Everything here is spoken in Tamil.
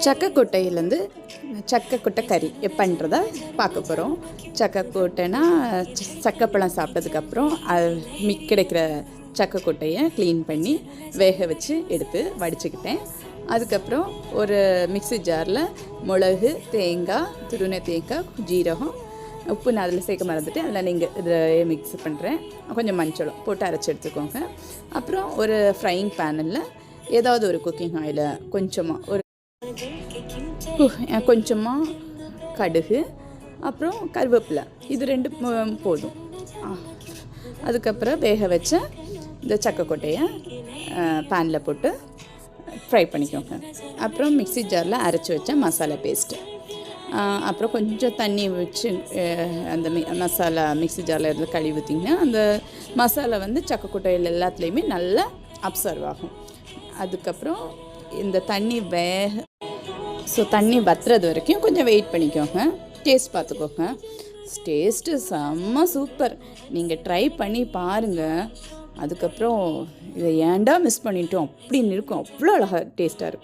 சக்கைக்கொட்டையிலேருந்து சக்கைக்கொட்டை கறி எப்போன்றதை பார்க்க போகிறோம். சக்கைக்கொட்டைனா சக்கைப்பழம் சாப்பிட்டதுக்கப்புறம் அது கிடைக்கிற சக்கைக்கொட்டையை க்ளீன் பண்ணி வேக வச்சு எடுத்து வடிச்சுக்கிட்டேன். அதுக்கப்புறம் ஒரு மிக்ஸி ஜாரில் மிளகு, தேங்காய், துருவின தேங்காய், ஜீரகம், உப்பு நான் அதில் சேர்க்க மறந்துட்டு அதில் நீங்கள் இதை மிக்ஸ் பண்ணுறேன். கொஞ்சம் மஞ்சளும் போட்டு அரைச்சி எடுத்துக்கோங்க. அப்புறம் ஒரு ஃப்ரைங் பேனில் ஏதாவது ஒரு குக்கிங் ஆயிலை கொஞ்சமாக கடுகு, அப்புறம் கருவேப்பிலை, இது 2 போதும். அதுக்கப்புறம் வேக வச்ச இந்த சக்கைக்கொட்டையை பேனில் போட்டு ஃப்ரை பண்ணிக்கோங்க. அப்புறம் மிக்ஸி ஜாரில் அரைச்சி வச்ச மசாலா பேஸ்ட்டு, அப்புறம் கொஞ்சம் தண்ணி வச்சு அந்த மசாலா மிக்ஸி ஜாரில் இருந்து கழுவி ஊற்றிங்கன்னா அந்த மசாலா சக்கைக்கொட்டையில் எல்லாத்துலேயுமே நல்லா அப்சர்வ் ஆகும். அதுக்கப்புறம் இந்த தண்ணி தண்ணி வத்துறது வரைக்கும் கொஞ்சம் வெயிட் பண்ணிக்கோங்க. டேஸ்ட் பார்த்துக்கோங்க. டேஸ்ட்டு செம்ம சூப்பர். நீங்கள் ட்ரை பண்ணி பாருங்கள். அதுக்கப்புறம் இதை ஏன்டா மிஸ் பண்ணிட்டோம் அப்படின்னு இருக்கும். அவ்வளோ அழகாக டேஸ்ட்டாக இருக்கும்.